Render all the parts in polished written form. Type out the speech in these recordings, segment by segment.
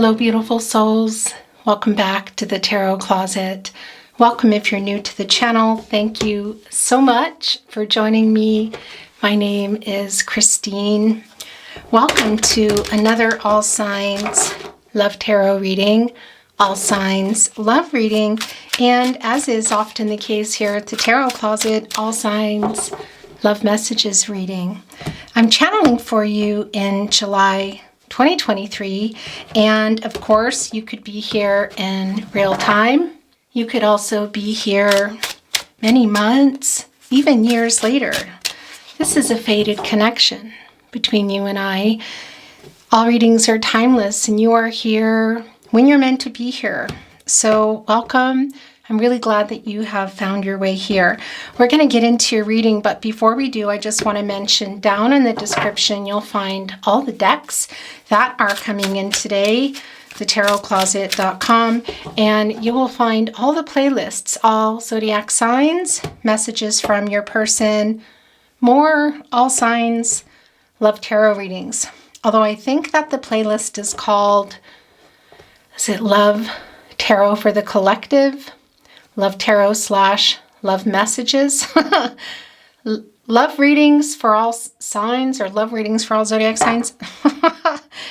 Hello, beautiful souls. Welcome back to the Tarot Closet. Welcome if you're new to the channel. Thank you so much for joining me. My name is Christine. Welcome to another All Signs Love Tarot reading, All Signs Love reading, and as is often the case here at the Tarot Closet, All Signs Love Messages reading. I'm channeling for you in July 2023, and of course you could be here in real time. You could also be here many months, even years later. This is a fated connection between you and I. All readings are timeless, and you are here when you're meant to be here. So welcome. I'm really glad that you have found your way here. We're going to get into your reading, but before we do, I just want to mention down in the description, you'll find all the decks that are coming in today, thetarotcloset.com, and you will find all the playlists, all zodiac signs, messages from your person, more all signs, love tarot readings. Although I think that the playlist is called, is it Love Tarot for the Collective? Love Tarot / Love Messages. Love readings for all signs, or love readings for all zodiac signs.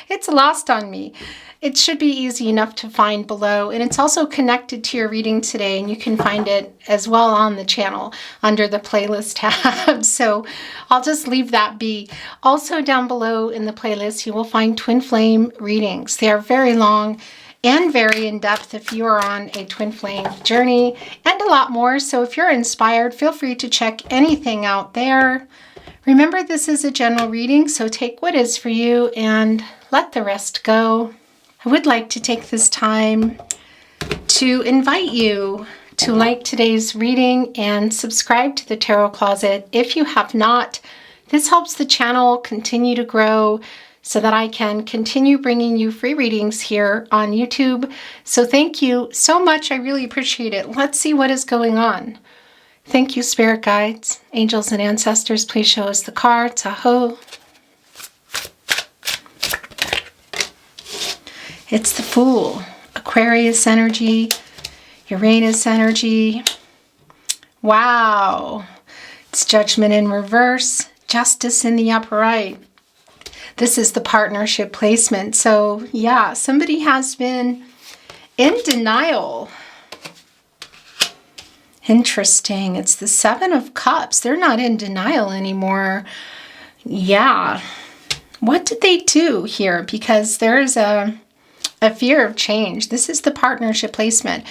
It's lost on me. It should be easy enough to find below, and it's also connected to your reading today, and you can find it as well on the channel under the playlist tab. So I'll just leave that be. Also down below in the playlist, you will find twin flame readings. They are very long and very in-depth if you are on a twin flame journey, and a lot more. So if you're inspired, feel free to check anything out there. Remember, this is a general reading, so take what is for you and let the rest go. I would like to take this time to invite you to like today's reading and subscribe to the Tarot Closet if you have not. This helps the channel continue to grow so that I can continue bringing you free readings here on YouTube. So thank you so much. I really appreciate it. Let's see what is going on. Thank you, spirit guides, angels, and ancestors. Please show us the cards. Aho. It's the Fool, Aquarius energy, Uranus energy. Wow. It's Judgment in reverse, Justice in the upright. This is the partnership placement. So yeah, somebody has been in denial. Interesting. It's the Seven of Cups. They're not in denial anymore. Yeah. What did they do here? Because there's a fear of change. This is the partnership placement.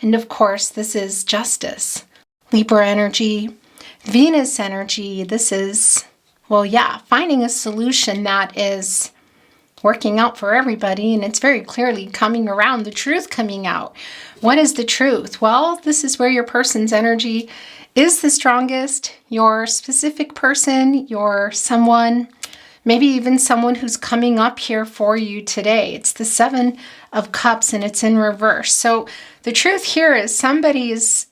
And of course, this is Justice. Libra energy, Venus energy. This is, well, yeah, finding a solution that is working out for everybody, and it's very clearly coming around, the truth coming out. What is the truth? Well, this is where your person's energy is the strongest. Your specific person, your someone, maybe even someone who's coming up here for you today. It's the Seven of Cups, and it's in reverse. So the truth here is somebody is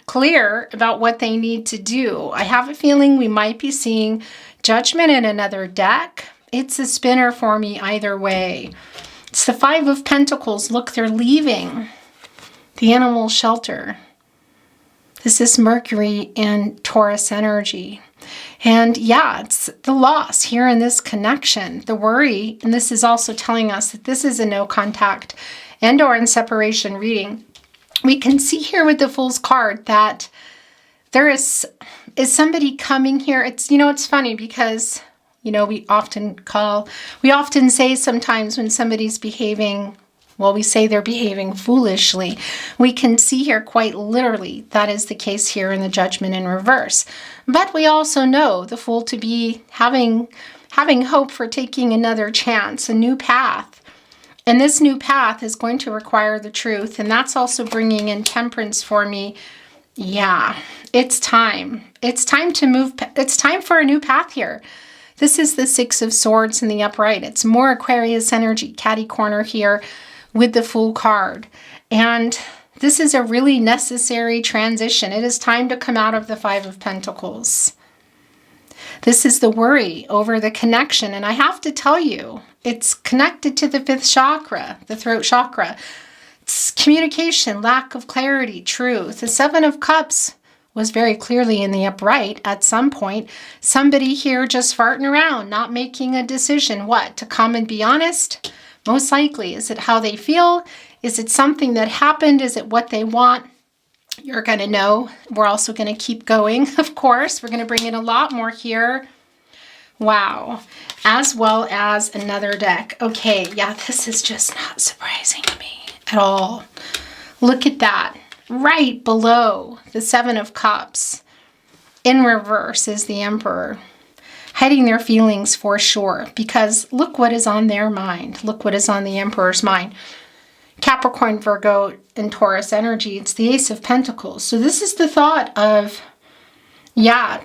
clear about what they need to do. I have a feeling we might be seeing Judgment in another deck. It's a spinner for me either way. It's the Five of Pentacles. Look, they're leaving the animal shelter. This is Mercury and Taurus energy. And yeah, it's the loss here in this connection, the worry. And this is also telling us that this is a no contact and or in separation reading. We can see here with the Fool's card that there is somebody coming here. It's, it's funny because, we often say sometimes when somebody's behaving, well, we say they're behaving foolishly. We can see here quite literally that is the case here in the Judgment in reverse. But we also know the Fool to be having hope for taking another chance, a new path. And this new path is going to require the truth. And that's also bringing in Temperance for me. Yeah, it's time. It's time to move. It's time for a new path here. This is the Six of Swords in the upright. It's more Aquarius energy, catty corner here with the Fool card. And this is a really necessary transition. It is time to come out of the Five of Pentacles. This is the worry over the connection. And I have to tell you, it's connected to the 5th chakra, the throat chakra. It's communication, lack of clarity, truth. The 7 of Cups was very clearly in the upright at some point. Somebody here just farting around, not making a decision. What? To come and be honest? Most likely. Is it how they feel? Is it something that happened? Is it what they want? You're going to know. We're also going to keep going, of course. We're going to bring in a lot more here. Wow. As well as another deck. Okay, yeah, this is just not surprising to me at all. Look at that. Right below the 7 of Cups, in reverse, is the Emperor. Hiding their feelings for sure, because look what is on their mind. Look what is on the Emperor's mind. Capricorn, Virgo, and Taurus energy. It's the Ace of Pentacles. So this is the thought of, yeah,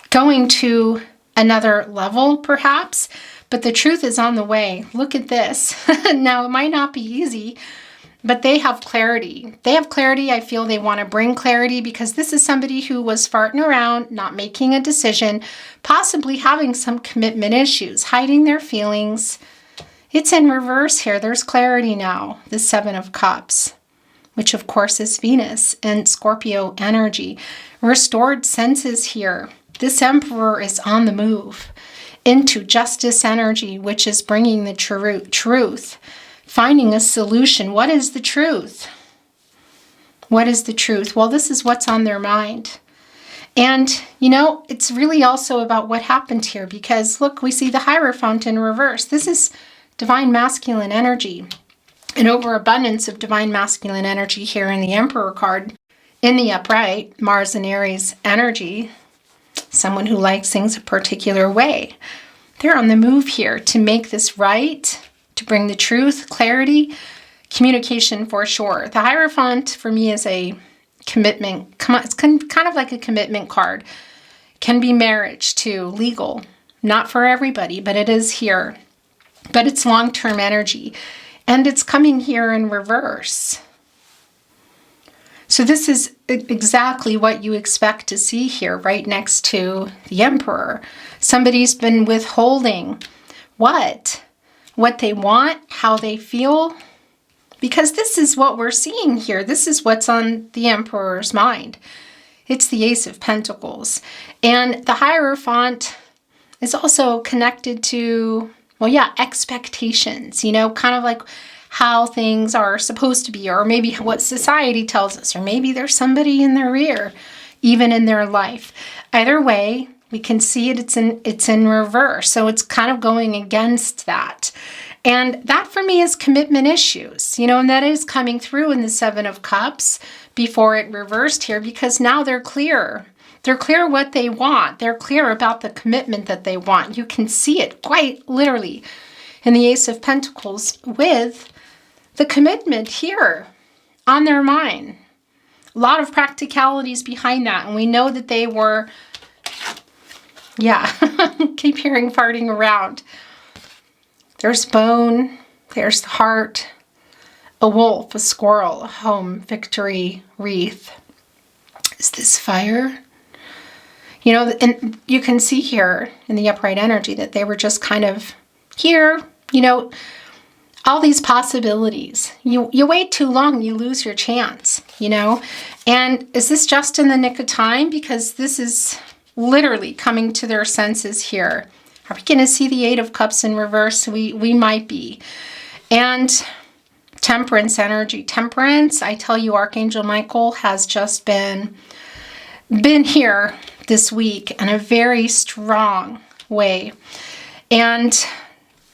going to another level perhaps, but the truth is on the way. Look at this. Now, it might not be easy, but they have clarity. They have clarity. I feel they want to bring clarity because this is somebody who was farting around, not making a decision, possibly having some commitment issues, hiding their feelings. It's in reverse here. There's clarity now. The 7 of Cups, which of course is Venus and Scorpio energy. Restored senses here. This Emperor is on the move into justice energy, which is bringing the truth. Finding a solution. What is the truth? What is the truth? Well, this is what's on their mind. And, you know, it's really also about what happened here because, look, we see the Hierophant in reverse. This is divine masculine energy. An overabundance of divine masculine energy here in the Emperor card. In the upright, Mars and Aries energy. Someone who likes things a particular way. They're on the move here to make this right, to bring the truth, clarity, communication for sure. The Hierophant for me is a commitment. It's kind of like a commitment card. Can be marriage too, legal. Not for everybody, but it is here. But it's long-term energy. And it's coming here in reverse. So this is exactly what you expect to see here, right next to the Emperor. Somebody's been withholding what they want, how they feel, because this is what we're seeing here. This is what's on the Emperor's mind. It's the Ace of Pentacles. And the Hierophant is also connected to, well, yeah, expectations, you know, kind of like how things are supposed to be, or maybe what society tells us, or maybe there's somebody in their ear, even in their life. Either way, we can see it's in reverse. So it's kind of going against that. And that for me is commitment issues, you know, and that is coming through in the 7 of Cups before it reversed here, because now they're clear. They're clear what they want. They're clear about the commitment that they want. You can see it quite literally in the Ace of Pentacles with the commitment here on their mind. A lot of practicalities behind that. And we know that they were, yeah, keep hearing farting around. There's bone, there's the heart, a wolf, a squirrel, a home, victory, wreath. Is this fire? You know, and you can see here in the upright energy that they were just kind of here, you know, all these possibilities. You wait too long, you lose your chance, you know. And is this just in the nick of time? Because this is literally coming to their senses here. Are we going to see the 8 of Cups in reverse? We might be. And Temperance energy. Temperance, I tell you, Archangel Michael has just been here this week in a very strong way. And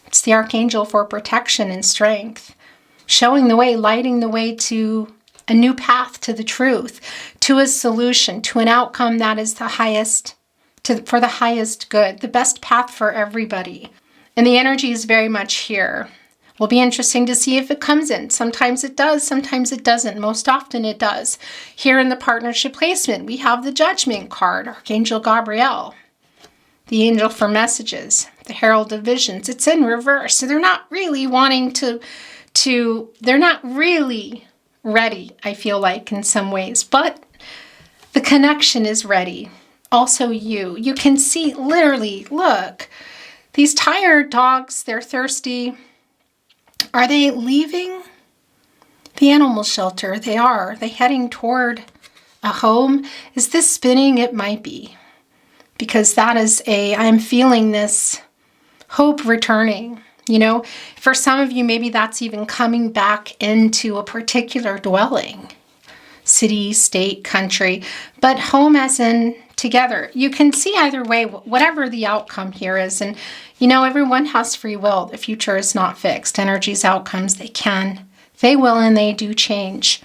it's the Archangel for protection and strength. Showing the way, lighting the way to a new path to the truth, to a solution, to an outcome that is the highest, for the highest good, the best path for everybody. And the energy is very much here. Will be interesting to see if it comes in. Sometimes it does, sometimes it doesn't. Most often it does. Here in the partnership placement, we have the Judgment card, Archangel Gabriel, the angel for messages, the herald of visions. It's in reverse. So they're not really wanting they're not really ready, I feel like, in some ways. But the connection is ready. also you. You can see literally, look, these tired dogs, they're thirsty. Are they leaving the animal shelter? They are. Are they heading toward a home? Is this spinning? It might be. Because that is I'm feeling this hope returning. You know, for some of you, maybe that's even coming back into a particular dwelling. City, state, country, but home as in together. You can see either way, whatever the outcome here is. And, you know, everyone has free will. The future is not fixed. Energies, outcomes, they will, and they do change.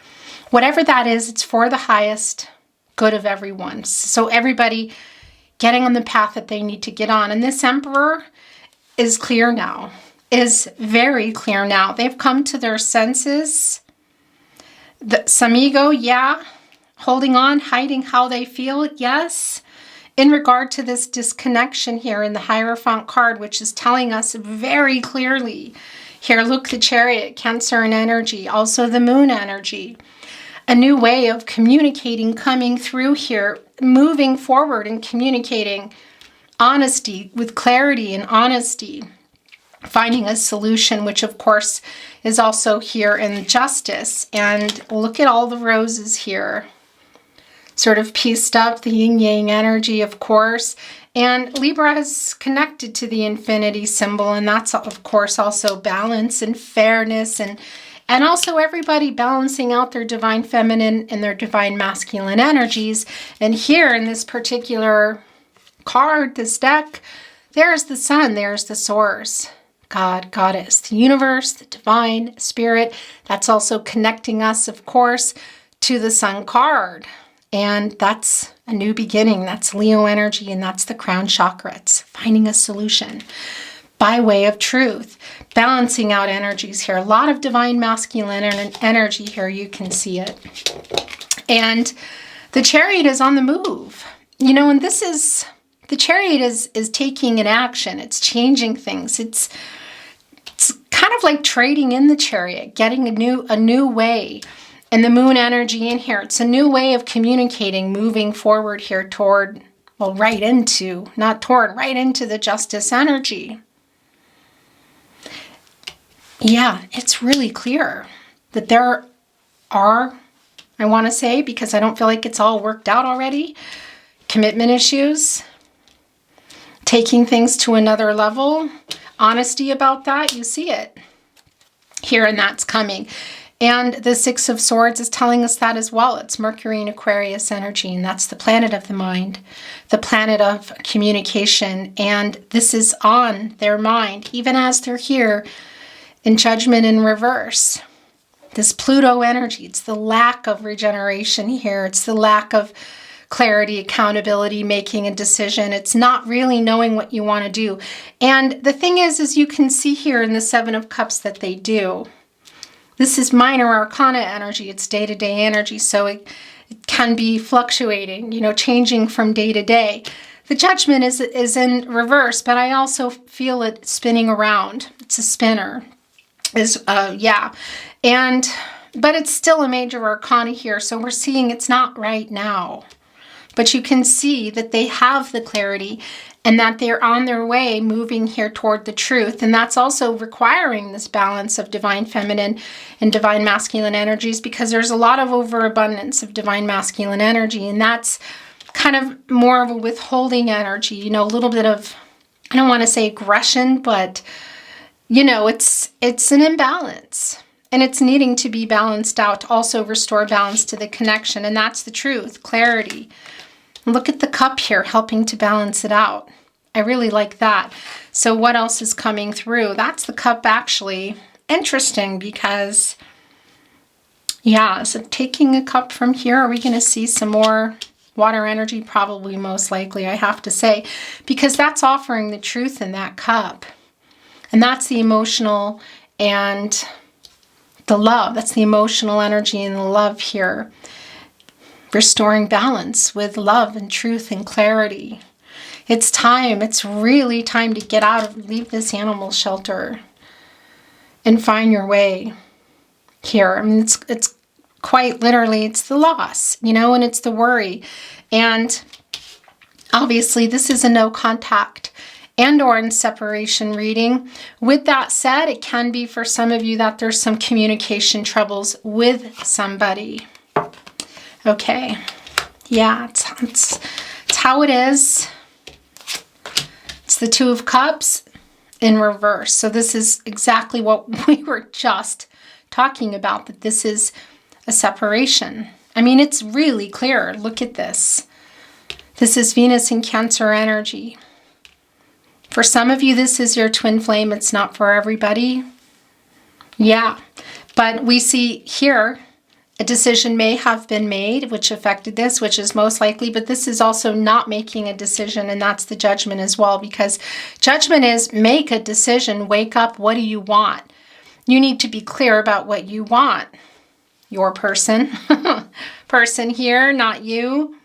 Whatever that is, it's for the highest good of everyone. So everybody getting on the path that they need to get on. And this Emperor is clear now, is very clear now. They've come to their senses. Some ego, yeah. Holding on, hiding how they feel, yes. In regard to this disconnection here in the Hierophant card, which is telling us very clearly, here, look, the Chariot, Cancer and energy, also the Moon energy. A new way of communicating coming through here, moving forward and communicating honesty with clarity and honesty. Finding a solution, which of course is also here in justice. And look at all the roses here. Sort of pieced up, the yin-yang energy, of course. And Libra is connected to the infinity symbol, and that's of course also balance and fairness, and also everybody balancing out their divine feminine and their divine masculine energies. And here in this particular card, this deck, there's the sun, there's the source. God, Goddess, the universe, the divine spirit. That's also connecting us, of course, to the sun card. And that's a new beginning. That's Leo energy, and that's the crown chakra. It's finding a solution by way of truth. Balancing out energies here. A lot of divine masculine energy here. You can see it. And the Chariot is on the move. You know, and this is, the Chariot is taking an action. It's changing things. It's kind of like trading in the Chariot, getting a new way. And the Moon energy in here, it's a new way of communicating, moving forward here toward, well, right into the justice energy. Yeah, it's really clear that there are, I want to say, because I don't feel like it's all worked out already, commitment issues, taking things to another level, honesty about that, you see it here, and that's coming. And the Six of Swords is telling us that as well. It's Mercury and Aquarius energy, and that's the planet of the mind, the planet of communication. And this is on their mind, even as they're here in Judgment in reverse. This Pluto energy, it's the lack of regeneration here. It's the lack of clarity, accountability, making a decision. It's not really knowing what you want to do. And the thing is you can see here in the Seven of Cups that they do. This is minor arcana energy. It's day-to-day energy, so it can be fluctuating, you know, changing from day to day. The Judgment is in reverse, but I also feel it spinning around. It's a spinner. But it's still a major arcana here, so we're seeing it's not right now. But you can see that they have the clarity and that they're on their way moving here toward the truth. And that's also requiring this balance of divine feminine and divine masculine energies, because there's a lot of overabundance of divine masculine energy. And that's kind of more of a withholding energy, you know, a little bit of, I don't want to say aggression, but, you know, it's an imbalance. And it's needing to be balanced out to also restore balance to the connection. And that's the truth, clarity. Look at the cup here, helping to balance it out. I really like that. So what else is coming through? That's the cup, actually. Interesting, because, yeah, so taking a cup from here, are we going to see some more water energy? Probably, most likely, I have to say, because that's offering the truth in that cup. And that's the emotional and the love. That's the emotional energy and the love here. Restoring balance with love and truth and clarity. It's time. It's really time to get out of, leave this animal shelter and find your way here. I mean, it's quite literally, it's the loss, you know, and it's the worry. And Obviously, this is a no contact and or in separation reading. With that said, it can be for some of you that there's some communication troubles with somebody. Okay. Yeah, it's how it is. It's the Two of Cups in reverse. So this is exactly what we were just talking about, that this is a separation. I mean, it's really clear. Look at this. This is Venus in Cancer energy. For some of you, this is your twin flame. It's not for everybody. Yeah, but we see here a decision may have been made, which affected this, which is most likely, but this is also not making a decision, and that's the Judgment as well, because Judgment is make a decision, wake up, what do you want? You need to be clear about what you want. Your person, person here, not you.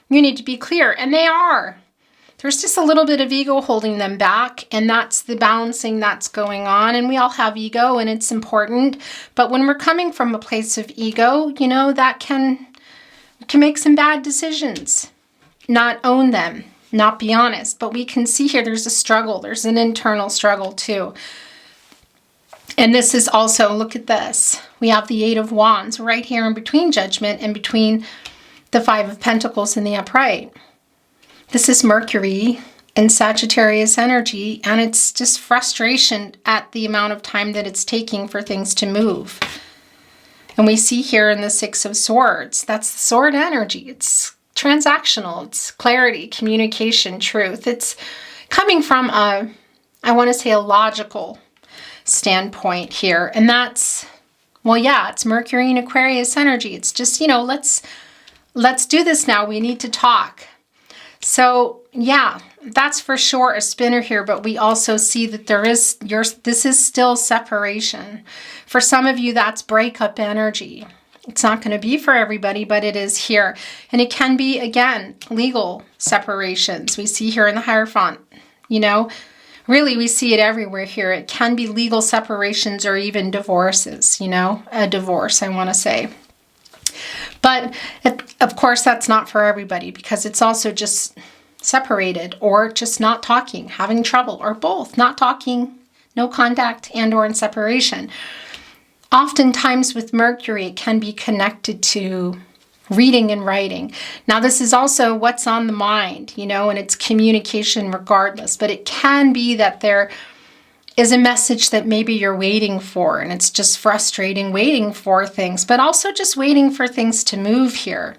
You need to be clear, and they are. There's just a little bit of ego holding them back, and that's the balancing that's going on. And we all have ego, and it's important. But when we're coming from a place of ego, you know, that can make some bad decisions. Not own them, not be honest. But we can see here there's a struggle. There's an internal struggle too. And this is also, look at this. We have the Eight of Wands right here in between Judgment and between the Five of Pentacles in the upright. This is Mercury in Sagittarius energy, and it's just frustration at the amount of time that it's taking for things to move. And we see here in the Six of Swords, that's the sword energy. It's transactional, it's clarity, communication, truth. It's coming from a, I want to say, a logical standpoint here. And that's, well, yeah, it's Mercury in Aquarius energy. It's just, you know, let's do this now. We need to talk. So yeah, that's for sure a spinner here, but we also see that this is still separation. For some of you, that's breakup energy. It's not going to be for everybody, but it is here. And it can be, again, legal separations. We see here in the Hierophant, you know, really we see it everywhere here. It can be legal separations or even divorces, you know, a divorce, I want to say. But of course, that's not for everybody, because it's also just separated or just not talking, having trouble, or both, not talking, no contact, and or in separation. Oftentimes with Mercury, it can be connected to reading and writing. Now, this is also what's on the mind, you know, and it's communication regardless, but it can be that there is a message that maybe you're waiting for, and it's just frustrating waiting for things, but also just waiting for things to move here.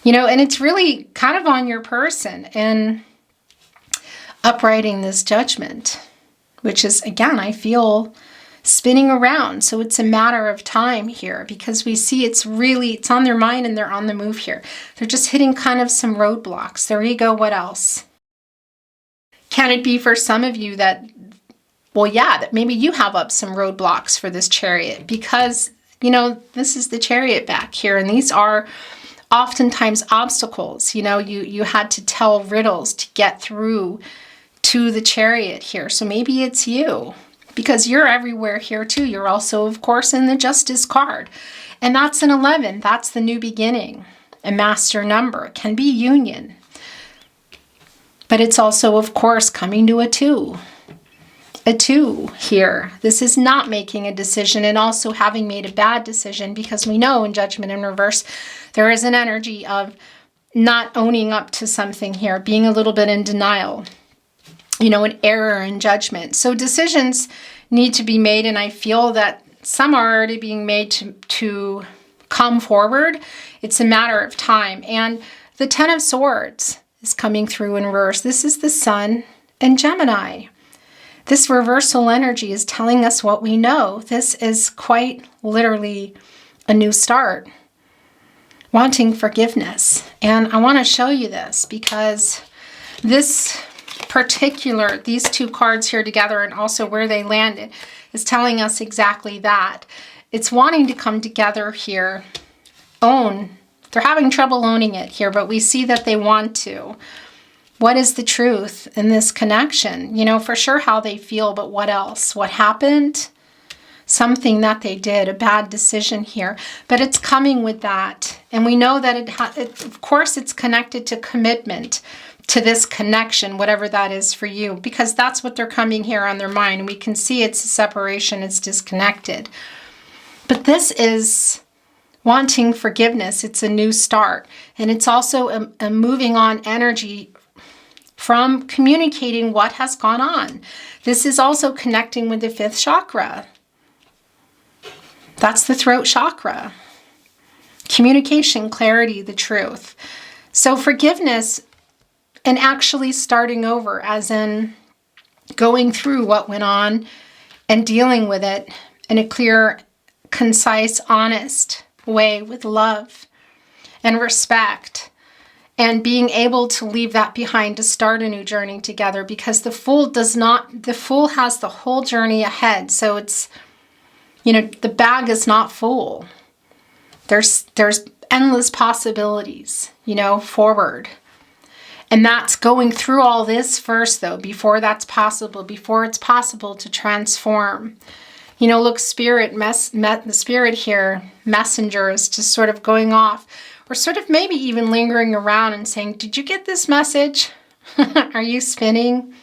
You know, and it's really kind of on your person and uprighting this Judgment, which is, again, I feel spinning around. So it's a matter of time here, because we see it's on their mind and they're on the move here. They're just hitting kind of some roadblocks. Their ego, what else? Can it be for some of you that, well, yeah, that maybe you have up some roadblocks for this Chariot, because, you know, this is the Chariot back here, and these are oftentimes obstacles. You know, you had to tell riddles to get through to the Chariot here. So maybe it's you, because you're everywhere here too. You're also, of course, in the Justice card, and that's an 11. That's the new beginning, a master number. It can be union, but it's also, of course, coming to a 2. A 2 here. This is not making a decision and also having made a bad decision, because we know in Judgment in reverse, there is an energy of not owning up to something here, being a little bit in denial, you know, an error in judgment. So decisions need to be made, and I feel that some are already being made to come forward. It's a matter of time. And the Ten of Swords is coming through in reverse. This is the Sun and Gemini. This reversal energy is telling us what we know. This is quite literally a new start. Wanting forgiveness. And I want to show you this, because these two cards here together, and also where they landed, is telling us exactly that. It's wanting to come together here. They're having trouble owning it here, but we see that they want to. What is the truth in this connection? You know, for sure how they feel, but what else? What happened? Something that they did, a bad decision here, but it's coming with that. And we know that of course, it's connected to commitment, to this connection, whatever that is for you, because that's what they're coming here on their mind. We can see it's a separation, it's disconnected. But this is wanting forgiveness. It's a new start. And it's also a moving on energy from communicating what has gone on. This is also connecting with the 5th chakra. That's the throat chakra. Communication, clarity, the truth. So forgiveness and actually starting over, as in going through what went on and dealing with it in a clear, concise, honest way with love and respect, and being able to leave that behind to start a new journey together, because the Fool has the whole journey ahead. So it's, the bag is not full. There's endless possibilities, forward. And that's going through all this first, though, before that's possible, before it's possible to transform. Look, the spirit here, messenger, is just sort of going off, or sort of maybe even lingering around and saying, did you get this message? Are you spinning?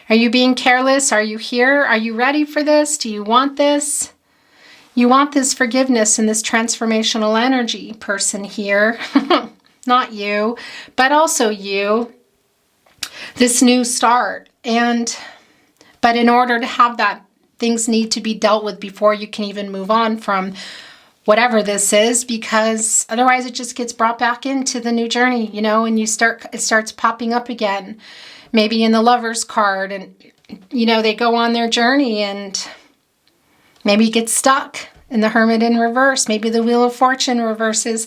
Are you being careless? Are you here? Are you ready for this? Do you want this? You want this forgiveness and this transformational energy, person here. Not you, but also you. This new start. But in order to have that, things need to be dealt with before you can even move on from whatever this is, because otherwise it just gets brought back into the new journey, and it starts popping up again, maybe in the Lover's card, and they go on their journey and maybe get stuck in the Hermit in reverse, maybe the Wheel of Fortune reverses,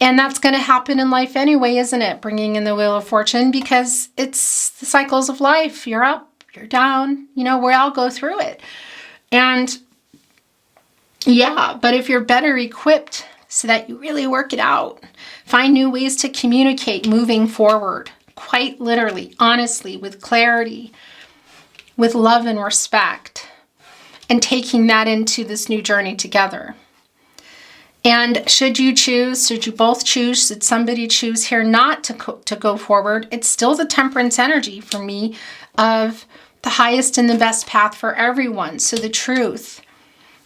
and that's going to happen in life anyway, isn't it? Bringing in the Wheel of Fortune, because it's the cycles of life. You're up, you're down, we all go through it. And yeah, but if you're better equipped so that you really work it out, find new ways to communicate moving forward, quite literally, honestly, with clarity, with love and respect, and taking that into this new journey together. And should you both choose, should somebody choose here not to go forward, it's still the Temperance energy for me of the highest and the best path for everyone. So the truth,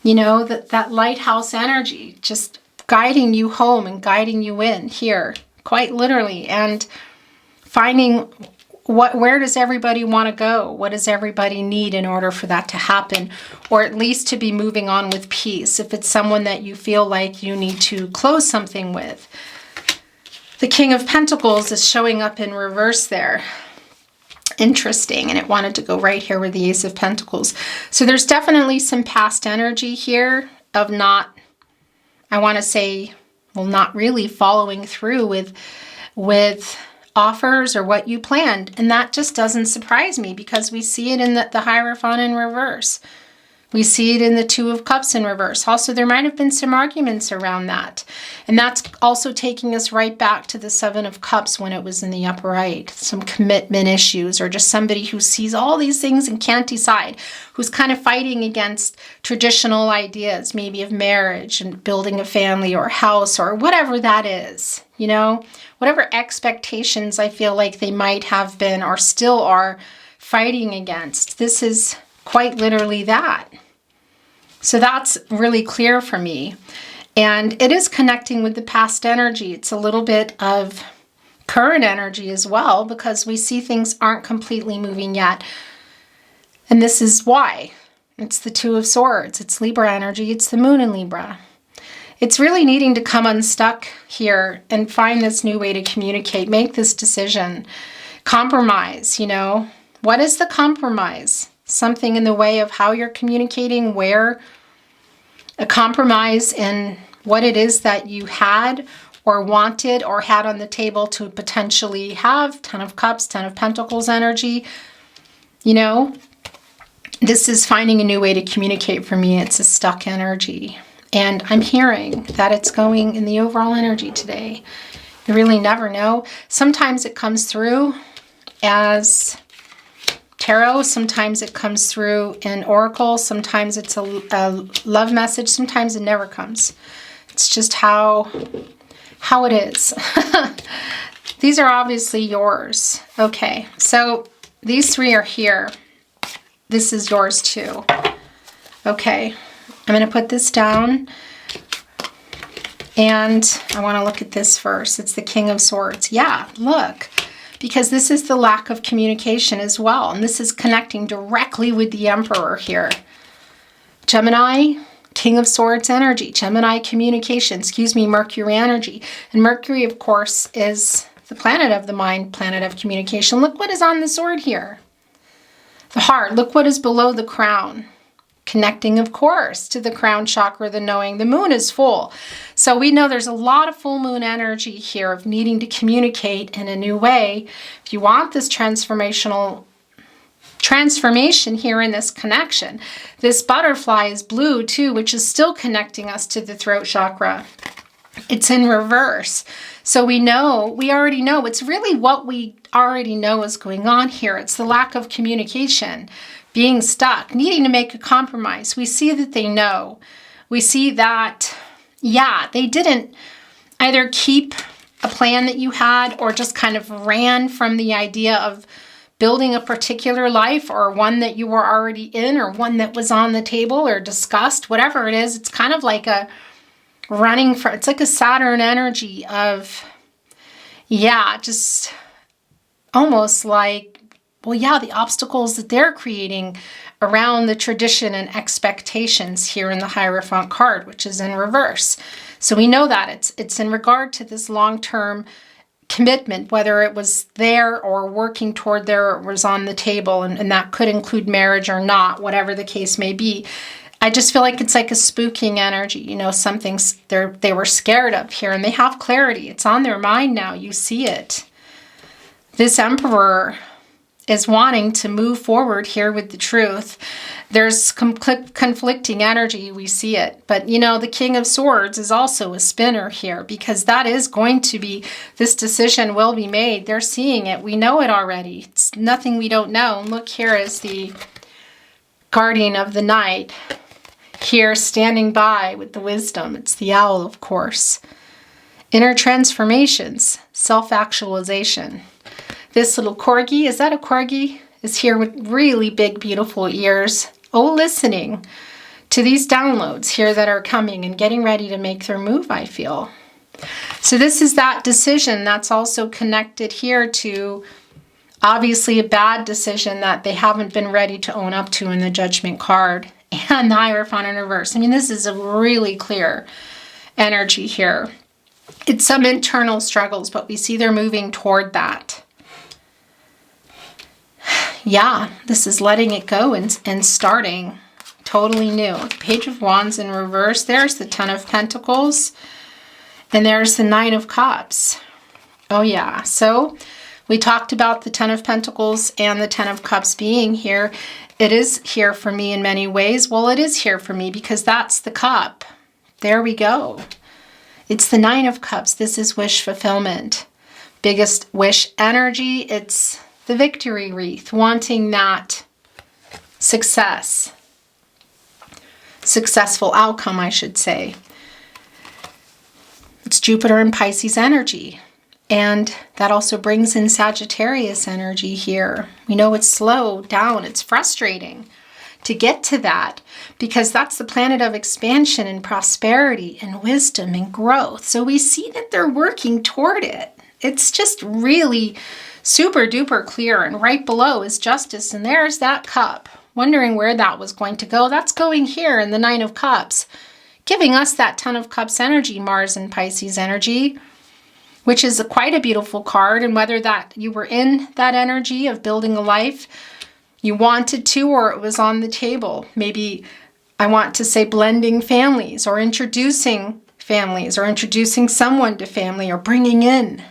that lighthouse energy, just guiding you home and guiding you in here, quite literally, and finding where does everybody want to go? What does everybody need in order for that to happen? Or at least to be moving on with peace, if it's someone that you feel like you need to close something with. The King of Pentacles is showing up in reverse there. Interesting, and it wanted to go right here with the Ace of Pentacles. So there's definitely some past energy here of not really following through with offers or what you planned. And that just doesn't surprise me, because we see it in the Hierophant in reverse. We see it in the Two of Cups in reverse. Also, there might have been some arguments around that. And that's also taking us right back to the Seven of Cups when it was in the upright. Some commitment issues, or just somebody who sees all these things and can't decide, who's kind of fighting against traditional ideas, maybe of marriage and building a family or a house or whatever that is, whatever expectations I feel like they might have been or still are fighting against. This is quite literally that. So that's really clear for me. And it is connecting with the past energy. It's a little bit of current energy as well, because we see things aren't completely moving yet. And this is why. It's the Two of Swords. It's Libra energy. It's the Moon in Libra. It's really needing to come unstuck here and find this new way to communicate. Make this decision. Compromise, What is the compromise? Something in the way of how you're communicating, where a compromise in what it is that you had or wanted or had on the table to potentially have. 10 of Cups, 10 of Pentacles energy. This is finding a new way to communicate for me. It's a stuck energy. And I'm hearing that it's going in the overall energy today. You really never know. Sometimes it comes through as tarot, sometimes it comes through in oracle, sometimes it's a love message, sometimes it never comes. It's just how it is. These are obviously yours. Okay, so these 3 are here. This is yours too. Okay, I'm going to put this down. And I want to look at this first. It's the King of Swords. Yeah, look. Because this is the lack of communication as well. And this is connecting directly with the Emperor here. Gemini, King of Swords energy. Gemini communication, Mercury energy. And Mercury, of course, is the planet of the mind, planet of communication. Look what is on the sword here. The heart. Look what is below the crown. Connecting, of course, to the crown chakra, the knowing. The moon is full. So we know there's a lot of full moon energy here of needing to communicate in a new way. If you want this transformation here in this connection, this butterfly is blue too, which is still connecting us to the throat chakra. It's in reverse. So we already know. It's really what we already know is going on here. It's the lack of communication. Being stuck, needing to make a compromise. We see that they know. We see that, yeah, they didn't either keep a plan that you had or just kind of ran from the idea of building a particular life or one that you were already in or one that was on the table or discussed, whatever it is. It's kind of like a running for, it's like a Saturn energy of, yeah, just almost like, well, yeah, the obstacles that they're creating around the tradition and expectations here in the Hierophant card, which is in reverse. So we know that it's in regard to this long-term commitment, whether it was there or working toward there or it was on the table, and that could include marriage or not, whatever the case may be. I just feel like it's like a spooking energy, something they were scared of here, and they have clarity. It's on their mind now. You see it. This Emperor is wanting to move forward here with the truth. There's conflicting energy, we see it. But, the King of Swords is also a spinner here because that is going to be, this decision will be made. They're seeing it. We know it already. It's nothing we don't know. And look, here is the Guardian of the Night here standing by with the wisdom. It's the owl, of course. Inner transformations, self-actualization. This little corgi, is that a corgi? Is here with really big, beautiful ears. Oh, listening to these downloads here that are coming and getting ready to make their move, I feel. So this is that decision that's also connected here to obviously a bad decision that they haven't been ready to own up to in the Judgment card and the Hierophant in reverse. I mean, this is a really clear energy here. It's some internal struggles, but we see they're moving toward that. Yeah, this is letting it go and starting totally new. Page of Wands in reverse. There's the Ten of Pentacles. And there's the Nine of Cups. Oh, yeah. So we talked about the Ten of Pentacles and the Ten of Cups being here. It is here for me in many ways. Well, it is here for me because that's the cup. There we go. It's the Nine of Cups. This is wish fulfillment. Biggest wish energy. It's the victory wreath, wanting that successful outcome, I should say. It's Jupiter and Pisces energy. And that also brings in Sagittarius energy here. We know it's slow down. It's frustrating to get to that because that's the planet of expansion and prosperity and wisdom and growth. So we see that they're working toward it. It's just really super duper clear, and right below is Justice, and there's that cup. Wondering where that was going to go. That's going here in the Nine of Cups, giving us that Ten of Cups energy, Mars and Pisces energy, which is quite a beautiful card. And whether that you were in that energy of building a life, you wanted to, or it was on the table. Maybe I want to say blending families or introducing someone to family or bringing in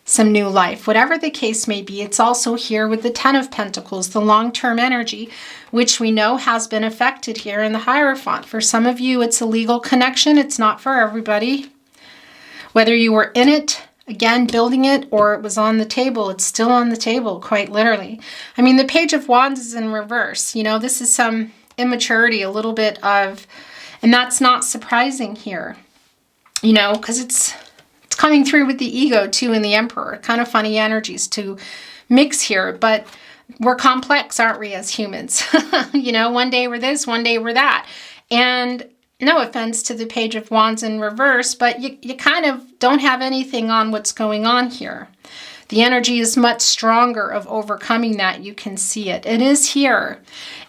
some new life. Whatever the case may be, it's also here with the Ten of Pentacles, the long-term energy, which we know has been affected here in the Hierophant. For some of you, it's a legal connection. It's not for everybody. Whether you were in it, again, building it, or it was on the table, it's still on the table, quite literally. I mean, the Page of Wands is in reverse. This is some immaturity, a little bit of, and that's not surprising here, because it's coming through with the ego too and the Emperor. Kind of funny energies to mix here, but we're complex, aren't we, as humans? You know, one day we're this, one day we're that. And no offense to the Page of Wands in reverse, but you kind of don't have anything on what's going on here. The energy is much stronger of overcoming that. You can see it. It is here.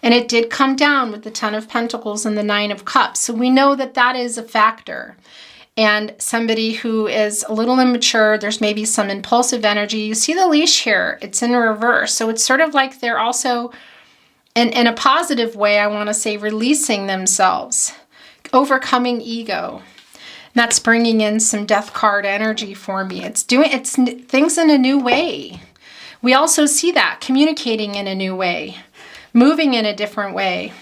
And it did come down with the Ten of Pentacles and the Nine of Cups. So we know that that is a factor. And somebody who is a little immature, there's maybe some impulsive energy. You see the leash here. It's in reverse. So it's sort of like they're also, in a positive way, I want to say, releasing themselves, overcoming ego. That's bringing in some death card energy for me. It's things in a new way. We also see that communicating in a new way, moving in a different way,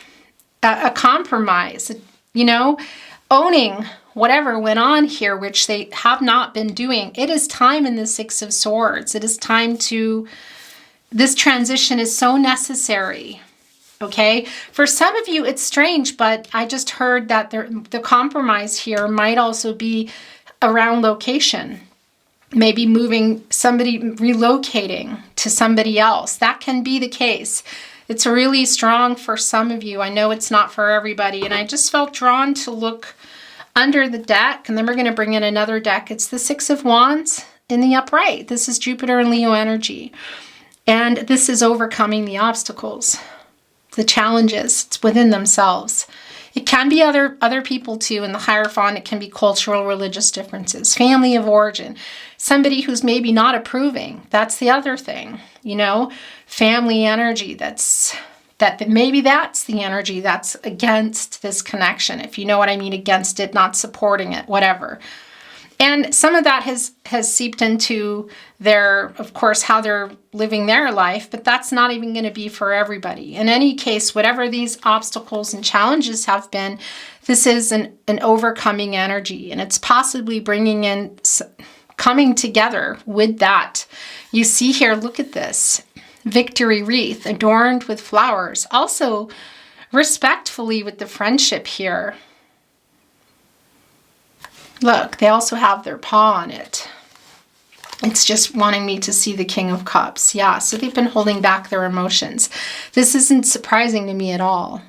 a compromise, you know, owning whatever went on here, which they have not been doing. It is time in the Six of Swords. It is time to, this transition is so necessary. Okay, for some of you, it's strange, but I just heard that the compromise here might also be around location. Maybe moving, somebody relocating to somebody else. That can be the case. It's really strong for some of you. I know it's not for everybody, and I just felt drawn to look under the deck, and then we're going to bring in another deck. It's the Six of Wands in the upright. This is Jupiter and Leo energy, and this is overcoming the obstacles. The challenges, it's within themselves. It can be other people too. In the Hierophant, it can be cultural, religious differences, family of origin, somebody who's maybe not approving. That's the other thing, you know, family energy. Maybe that's the energy that's against this connection. If you know what I mean, against it, not supporting it, whatever. And some of that has seeped into their, of course, how they're living their life, but that's not even going to be for everybody. In any case, whatever these obstacles and challenges have been, this is an overcoming energy, and it's possibly bringing in, coming together with that. You see here, look at this. Victory wreath adorned with flowers. Also, respectfully with the friendship here. Look, they also have their paw on it. It's just wanting me to see the King of Cups. Yeah, so they've been holding back their emotions. This isn't surprising to me at all.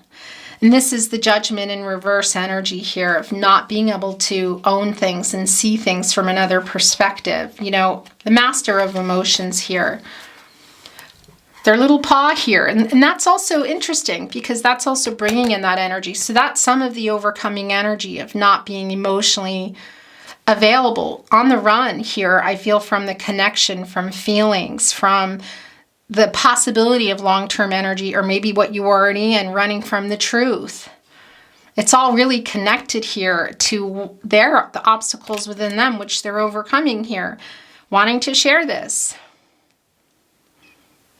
And this is the Judgment in reverse energy here of not being able to own things and see things from another perspective. You know, the Master of emotions here. Their little paw here. And that's also interesting because that's also bringing in that energy. So that's some of the overcoming energy of not being emotionally available. On the run here, I feel, from the connection, from feelings, from the possibility of long-term energy, or maybe what you already in, running from the truth. It's all really connected here to the obstacles within them, which they're overcoming here, wanting to share this.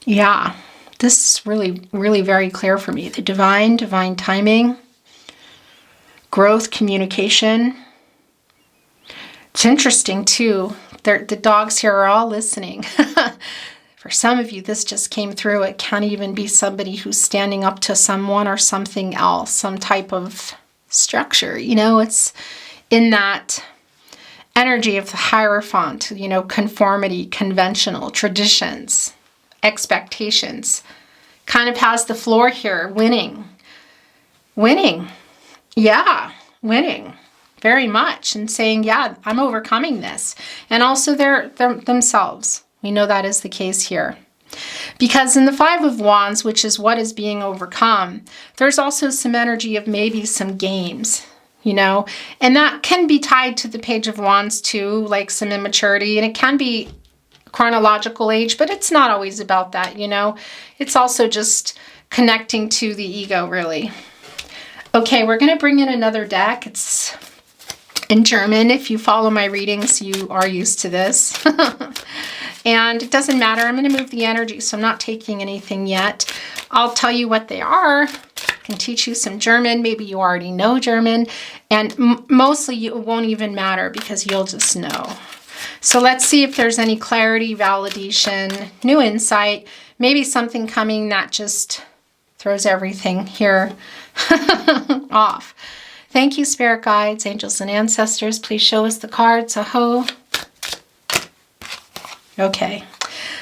Yeah, this is really, really very clear for me. The divine timing, growth, communication. It's interesting too. The dogs here are all listening. For some of you, this just came through. It can't even be somebody who's standing up to someone or something else, some type of structure. You know, it's in that energy of the Hierophant, you know, conformity, conventional, traditions, expectations. Kind of has the floor here. Winning. Yeah, winning. Very much. And saying, yeah, I'm overcoming this. And also they're themselves. We know that is the case here. Because in the Five of Wands, which is what is being overcome, there's also some energy of maybe some games, you know, and that can be tied to the Page of Wands too, like some immaturity, and it can be chronological age, but it's not always about that, you know. It's also just connecting to the ego, really. Okay, we're going to bring in another deck. It's in German. If you follow my readings, you are used to this. And it doesn't matter. I'm going to move the energy, so I'm not taking anything yet. I'll tell you what they are. I can teach you some German. Maybe you already know German. And mostly it won't even matter because you'll just know. So let's see if there's any clarity, validation, new insight, maybe something coming that just throws everything here off. Thank you, spirit guides, angels, and ancestors. Please show us the cards. Aho. Okay.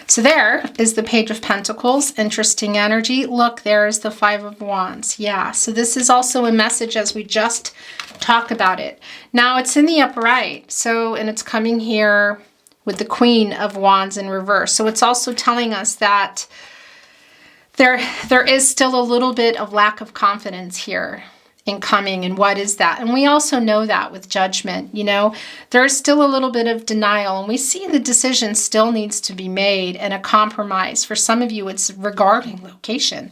So there is the Page of Pentacles. Interesting energy. Look, there is the Five of Wands. Yeah, so this is also a message as we just talked about it. Now it's in the upright. So, and it's coming here with the Queen of Wands in reverse. So it's also telling us that there is still a little bit of lack of confidence here incoming. And what is that? And we also know that with Judgment, you know, there's still a little bit of denial, and we see the decision still needs to be made and a compromise. For some of you, it's regarding location,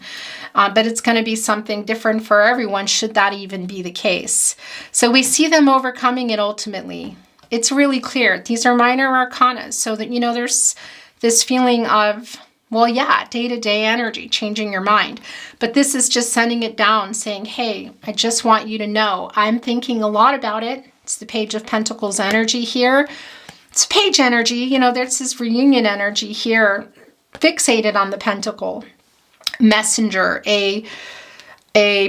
but it's going to be something different for everyone, should that even be the case. So we see them overcoming it ultimately. It's really clear. These are minor arcana, so that, you know, there's this feeling of, well, yeah, day-to-day energy, changing your mind. But this is just sending it down, saying, hey, I just want you to know I'm thinking a lot about it. It's the Page of Pentacles energy here. It's page energy. You know, there's this reunion energy here, fixated on the pentacle. Messenger, a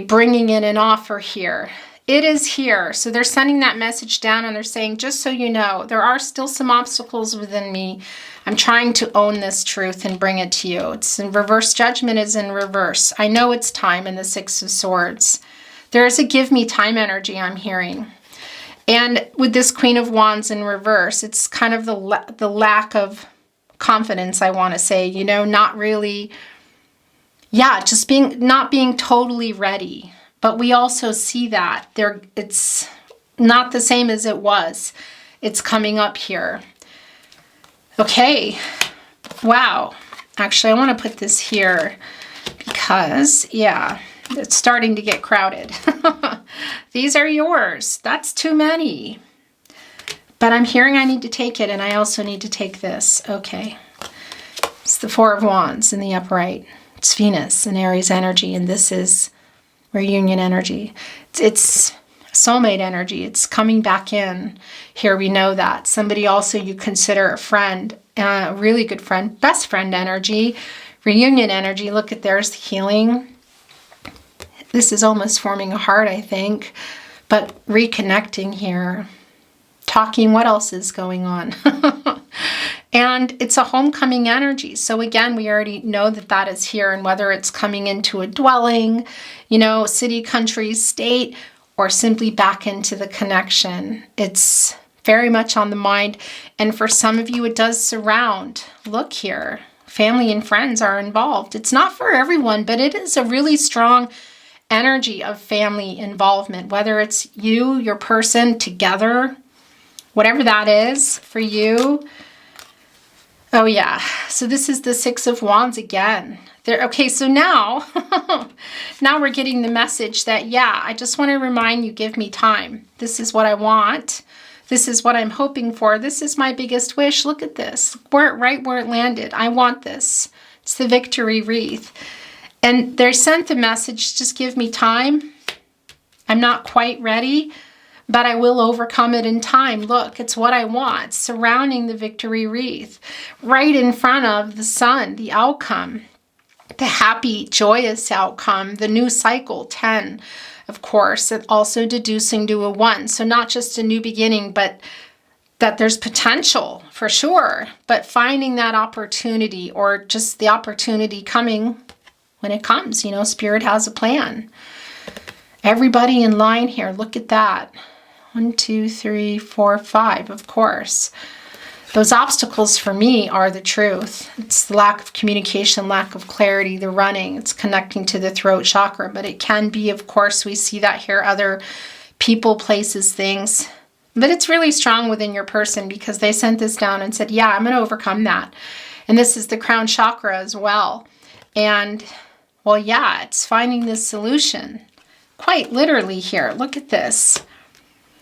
bringing in an offer here. It is here. So they're sending that message down, and they're saying, just so you know, there are still some obstacles within me. I'm trying to own this truth and bring it to you. It's in reverse. Judgment is in reverse. I know it's time in the Six of Swords. There is a give me time energy I'm hearing. And with this Queen of Wands in reverse, it's kind of the lack of confidence, I want to say, you know, not really, yeah, just not being totally ready. But we also see that it's not the same as it was. It's coming up here. Okay. Wow. Actually, I want to put this here because, yeah, it's starting to get crowded. These are yours. That's too many. But I'm hearing I need to take it, and I also need to take this. Okay. It's the Four of Wands in the upright. It's Venus and Aries energy, and this is reunion energy. It's soulmate energy. It's coming back in. Here we know that. Somebody also you consider a friend, a really good friend, best friend energy, reunion energy. Look at there's the healing. This is almost forming a heart, I think, but reconnecting here. Talking, what else is going on? And it's a homecoming energy. So again, we already know that that is here, and whether it's coming into a dwelling, you know, city, country, state, or simply back into the connection. It's very much on the mind. And for some of you, it does surround. Look here, family and friends are involved. It's not for everyone, but it is a really strong energy of family involvement, whether it's you, your person together, whatever that is for you. Oh yeah, so this is the Six of Wands again. Okay, so now, now we're getting the message that, yeah, I just want to remind you, give me time. This is what I want. This is what I'm hoping for. This is my biggest wish. Look at this, right where it landed. I want this. It's the victory wreath. And they sent the message, just give me time. I'm not quite ready, but I will overcome it in time. Look, it's what I want, surrounding the victory wreath, right in front of the sun, the outcome, the happy, joyous outcome, the new cycle, 10, of course, and also deducing to a 1. So not just a new beginning, but that there's potential for sure, but finding that opportunity, or just the opportunity coming when it comes. You know, Spirit has a plan. Everybody in line here, look at that. 1, 2, 3, 4, 5, of course. Those obstacles for me are the truth. It's the lack of communication, lack of clarity, the running. It's connecting to the throat chakra, but it can be, of course, we see that here, other people, places, things. But it's really strong within your person, because they sent this down and said, yeah, I'm going to overcome that. And this is the crown chakra as well. And, well, yeah, it's finding this solution. Quite literally here. Look at this.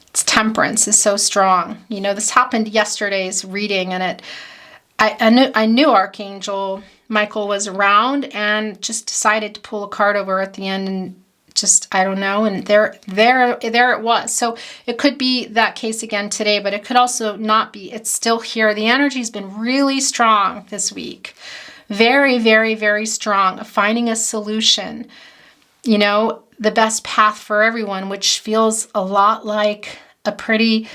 It's temperance is so strong. You know, this happened yesterday's reading, and I knew Archangel Michael was around, and just decided to pull a card over at the end, and just, I don't know, and there it was. So it could be that case again today, but it could also not be. It's still here. The energy's been really strong this week. Very, very, very strong of finding a solution. You know, the best path for everyone, which feels a lot like a pretty,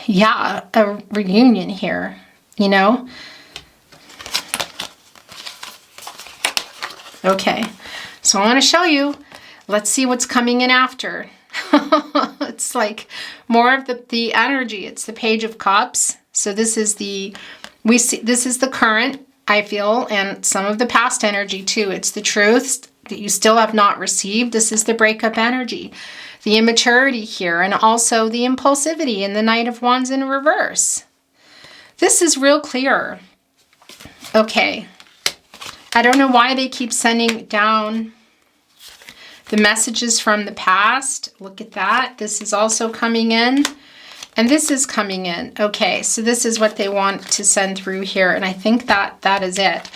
yeah, a reunion here. you know? Okay, so I want to show you. Let's see what's coming in after. It's like more of the energy. It's the Page of Cups. So this is this is the current, I feel, and some of the past energy too. It's the truths that you still have not received. This is the breakup energy, the immaturity here, and also the impulsivity in the Knight of Wands in reverse. This is real clear. Okay. I don't know why they keep sending down the messages from the past. Look at that. This is also coming in. And this is coming in. Okay, so this is what they want to send through here. And I think that is it.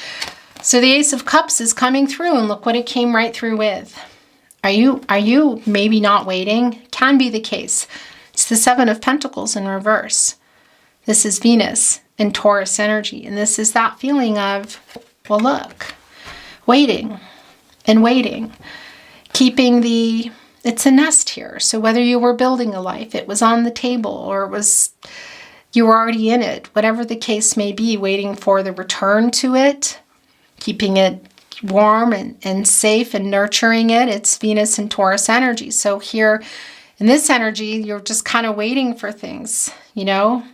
So the Ace of Cups is coming through, and look what it came right through with. Are you maybe not waiting? Can be the case. It's the Seven of Pentacles in reverse. This is Venus in Taurus energy. And this is that feeling of, well, look, waiting and waiting. Keeping it's a nest here. So whether you were building a life, it was on the table, or you were already in it, whatever the case may be, waiting for the return to it, keeping it warm and safe and nurturing it. It's Venus and Taurus energy. So here in this energy, you're just kind of waiting for things, you know,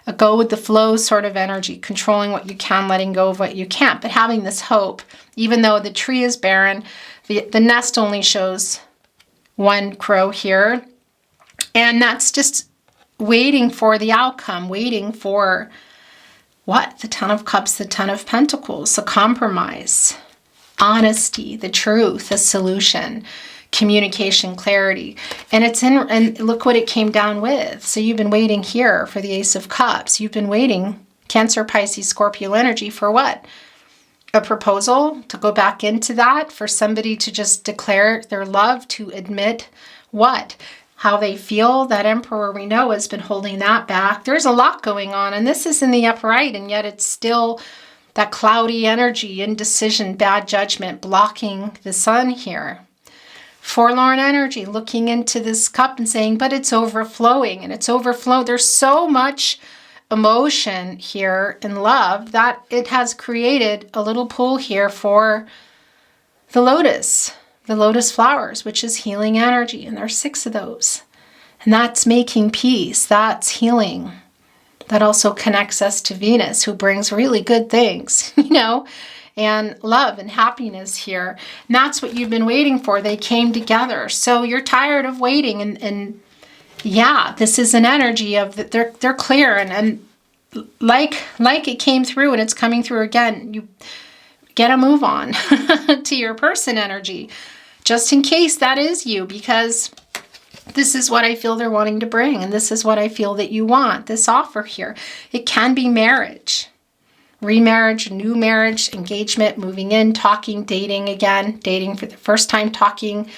a go with the flow sort of energy, controlling what you can, letting go of what you can't, but having this hope, even though the tree is barren. The nest only shows one crow here, and that's just waiting for the outcome, waiting for what? The Ten of Cups, the Ten of Pentacles, a compromise, honesty, the truth, a solution, communication, clarity. And and look what it came down with. So you've been waiting here for the Ace of Cups. You've been waiting, Cancer, Pisces, Scorpio energy, for what? A proposal, to go back into that, for somebody to just declare their love, to admit what? How they feel. That Emperor, we know, has been holding that back. There's a lot going on, and this is in the upright, and yet it's still that cloudy energy, indecision, bad judgment, blocking the sun here. Forlorn energy, looking into this cup and saying, but it's overflowing, and it's overflowing. There's so much emotion here in love that it has created a little pool here for the lotus flowers, which is healing energy. And there's 6 of those. And that's making peace. That's healing. That also connects us to Venus, who brings really good things, you know, and love and happiness here. And that's what you've been waiting for. They came together. So you're tired of waiting, and yeah, this is an energy of that they're clear, and like it came through and it's coming through again. You get a move on to your person energy, just in case that is you, because this is what I feel they're wanting to bring, and this is what I feel that you want, this offer here. It can be marriage, remarriage, new marriage, engagement, moving in, talking, dating again, dating for the first time, talking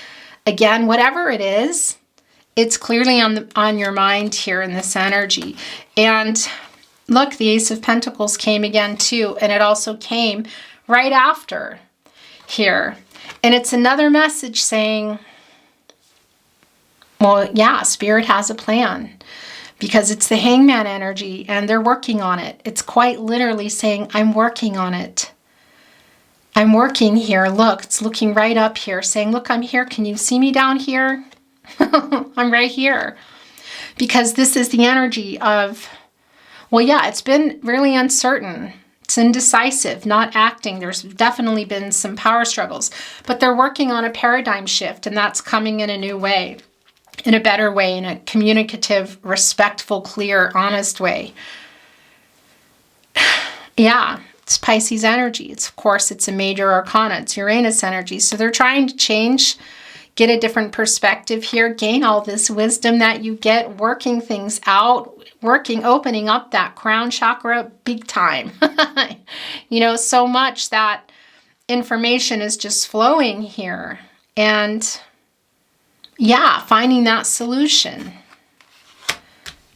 again, whatever it is. It's clearly on your mind here in this energy. And look, the Ace of Pentacles came again too, and it also came right after here. And it's another message saying, well, yeah, Spirit has a plan, because it's the Hangman energy and they're working on it. It's quite literally saying, I'm working on it. I'm working here. Look, it's looking right up here, saying, look, I'm here. Can you see me down here? I'm right here. Because this is the energy of, well, yeah, it's been really uncertain. It's indecisive, not acting. There's definitely been some power struggles, but they're working on a paradigm shift, and that's coming in a new way, in a better way, in a communicative, respectful, clear, honest way. Yeah, it's Pisces energy. Of course, it's a major arcana. It's Uranus energy. So they're trying to change, get a different perspective here, gain all this wisdom that you get, working things out, opening up that crown chakra big time. You know, so much that information is just flowing here. And yeah, finding that solution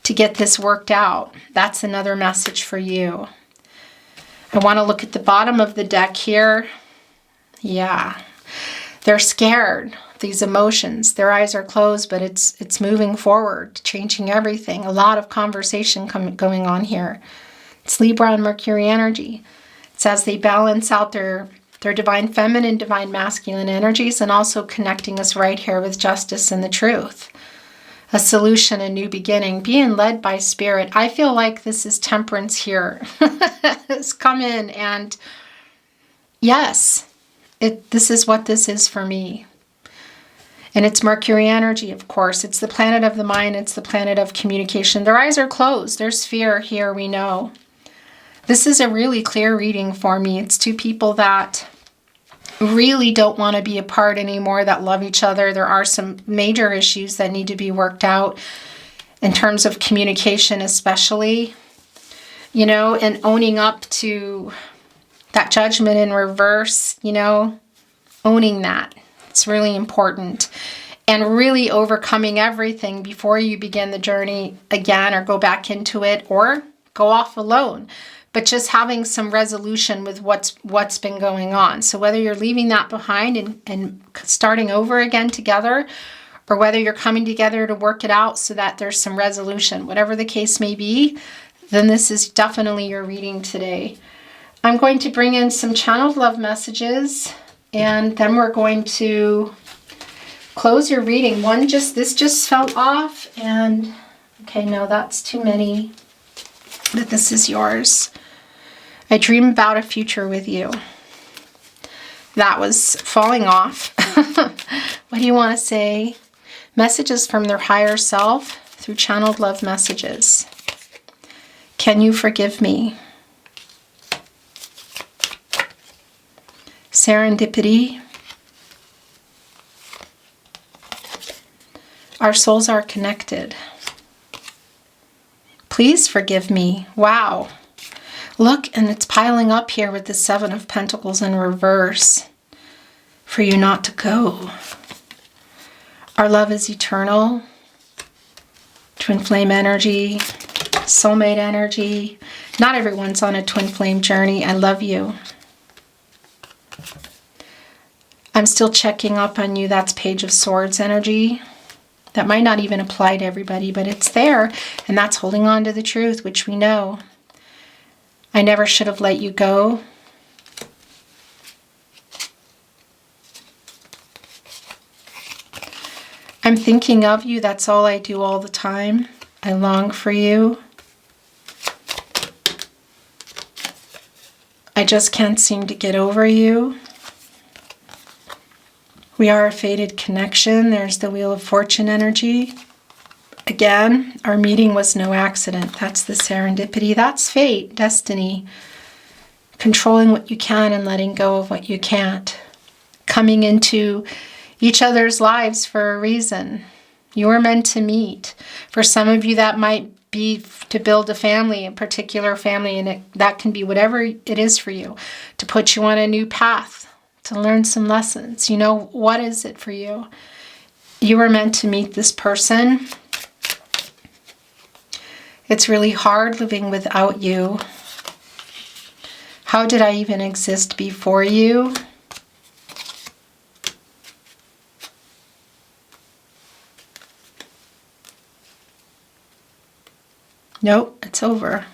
to get this worked out. That's another message for you. I want to look at the bottom of the deck here. Yeah, they're scared. These emotions, their eyes are closed, but it's moving forward, changing everything. A lot of conversation going on here. It's Libra and Mercury energy. It's as they balance out their divine feminine, divine masculine energies, and also connecting us right here with justice and the truth. A solution, a new beginning, being led by spirit. I feel like this is temperance here. It's come in, and yes, this is what this is for me. And it's Mercury energy, of course. It's the planet of the mind. It's the planet of communication. Their eyes are closed. There's fear here, we know. This is a really clear reading for me. It's two people that really don't want to be apart anymore, that love each other. There are some major issues that need to be worked out in terms of communication, especially, you know, and owning up to that judgment in reverse, you know, owning that. It's really important. And really overcoming everything before you begin the journey again, or go back into it, or go off alone. But just having some resolution with what's been going on. So whether you're leaving that behind and starting over again together, or whether you're coming together to work it out so that there's some resolution, whatever the case may be, then this is definitely your reading today. I'm going to bring in some channeled love messages, and then we're going to close your reading. This just fell off, and okay, no, that's too many. But this is yours. I dream about a future with you. That was falling off. What do you want to say? Messages from their higher self through channeled love messages. Can you forgive me? Serendipity. Our souls are connected. Please forgive me. Wow. Look, and it's piling up here with the Seven of Pentacles in reverse for you not to go. Our love is eternal. Twin flame energy, soulmate energy. Not everyone's on a twin flame journey. I love you. I'm still checking up on you. That's Page of Swords energy. That might not even apply to everybody, but it's there. And that's holding on to the truth, which we know. I never should have let you go. I'm thinking of you. That's all I do all the time. I long for you. I just can't seem to get over you. We are a fated connection. There's the Wheel of Fortune energy. Again, our meeting was no accident. That's the serendipity. That's fate, destiny. Controlling what you can and letting go of what you can't. Coming into each other's lives for a reason. You were meant to meet. For some of you, that might be to build a family, a particular family, and that can be whatever it is for you. To put you on a new path. To learn some lessons. You know, what is it for you? You were meant to meet this person. It's really hard living without you. How did I even exist before you? Nope, it's over.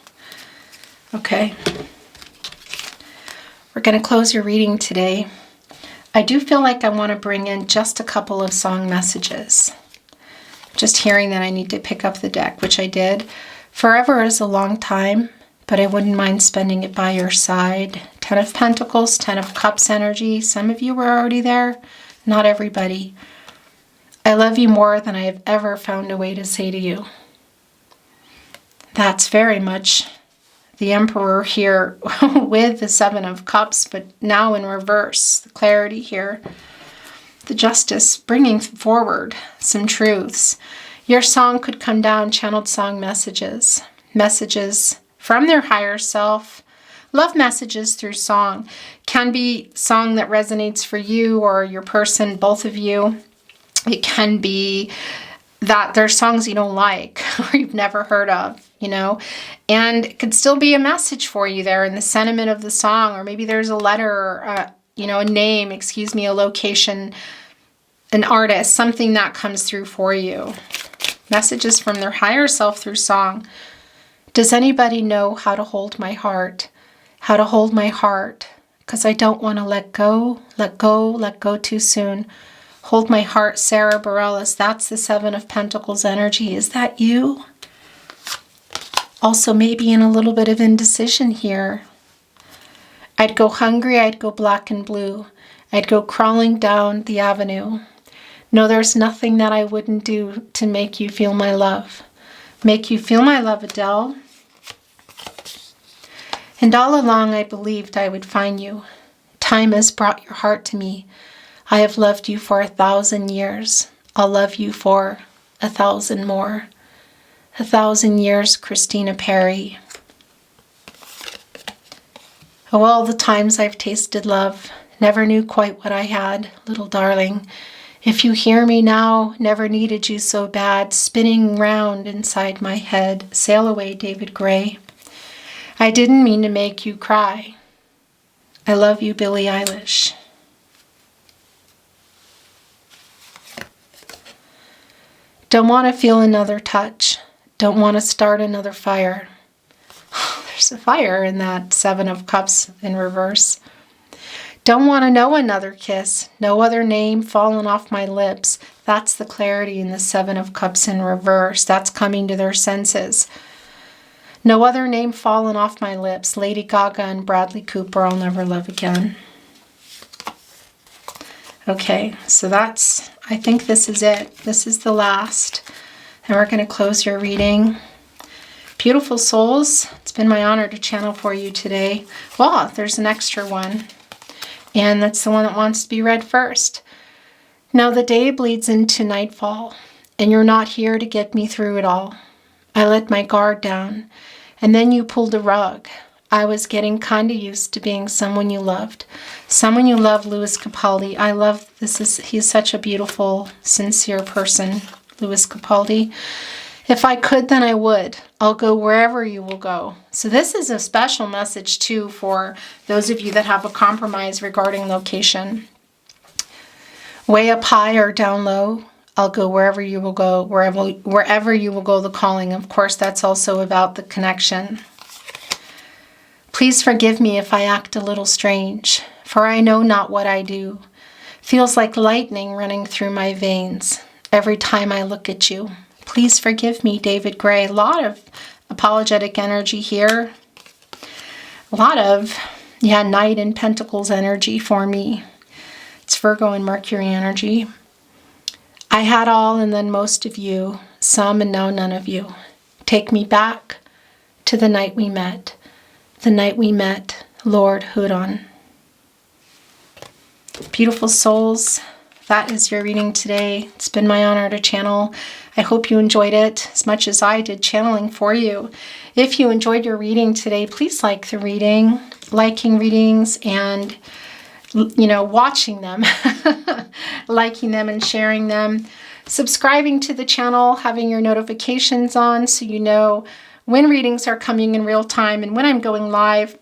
Okay. We're going to close your reading today. I do feel like I want to bring in just a couple of song messages. Just hearing that I need to pick up the deck, which I did. Forever is a long time, but I wouldn't mind spending it by your side. 10 of Pentacles, 10 of Cups energy. Some of you were already there, not everybody. I love you more than I have ever found a way to say to you. That's very much the Emperor here with the Seven of Cups, but now in reverse. The clarity here. The Justice, bringing forward some truths. Your song could come down, channeled song messages. Messages from their higher self. Love messages through song. Can be song that resonates for you or your person, both of you. It can be that there's songs you don't like or you've never heard of, you know. And it could still be a message for you there in the sentiment of the song. Or maybe there's a letter, or a name, a location, an artist, something that comes through for you. Messages from their higher self through song. Does anybody know how to hold my heart? How to hold my heart? Because I don't want to let go too soon. Hold my heart, Sarah Bareilles. That's the Seven of Pentacles energy. Is that you? Also maybe in a little bit of indecision here. I'd go hungry, I'd go black and blue. I'd go crawling down the avenue. No, there's nothing that I wouldn't do to make you feel my love. Make you feel my love, Adele. And all along I believed I would find you. Time has brought your heart to me. I have loved you for 1,000 years. I'll love you for 1,000 more. 1,000 years, Christina Perry. Oh, all the times I've tasted love, never knew quite what I had, little darling. If you hear me now, never needed you so bad, spinning round inside my head. Sail away, David Gray. I didn't mean to make you cry. I love you, Billie Eilish. Don't want to feel another touch. Don't want to start another fire. There's a fire in that Seven of Cups in reverse. Don't want to know another kiss. No other name falling off my lips. That's the clarity in the Seven of Cups in reverse. That's coming to their senses. No other name falling off my lips. Lady Gaga and Bradley Cooper, I'll never love again. Okay, so that's, I think this is it. This is the last. And we're going to close your reading. Beautiful souls, it's been my honor to channel for you today. Well, there's an extra one. And that's the one that wants to be read first. Now the day bleeds into nightfall, and you're not here to get me through it all. I let my guard down, and then you pulled a rug. I was getting kind of used to being someone you loved. Someone you love, Lewis Capaldi. I love this. He's such a beautiful, sincere person, Lewis Capaldi. If I could, then I would. I'll go wherever you will go. So this is a special message too for those of you that have a compromise regarding location. Way up high or down low, I'll go wherever you will go, wherever you will go, the calling. Of course, that's also about the connection. Please forgive me if I act a little strange, for I know not what I do. Feels like lightning running through my veins every time I look at you. Please forgive me, David Gray. A lot of apologetic energy here. A lot of, Knight in Pentacles energy for me. It's Virgo and Mercury energy. I had all and then most of you, some and now none of you. Take me back to the night we met. The night we met, Lord Hudon. Beautiful souls, that is your reading today. It's been my honor to channel. I hope you enjoyed it as much as I did channeling for you. If you enjoyed your reading today, please like the reading, liking readings, and watching them, liking them and sharing them, subscribing to the channel, having your notifications on so you know when readings are coming in real time and when I'm going live.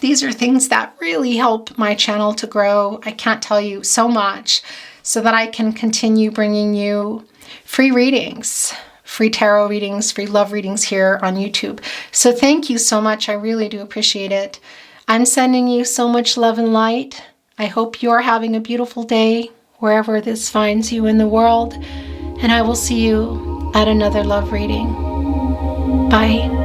These are things that really help my channel to grow. I can't tell you so much, so that I can continue bringing you free readings, free tarot readings, free love readings here on YouTube. So thank you so much. I really do appreciate it. I'm sending you so much love and light. I hope you're having a beautiful day wherever this finds you in the world. And I will see you at another love reading. Bye.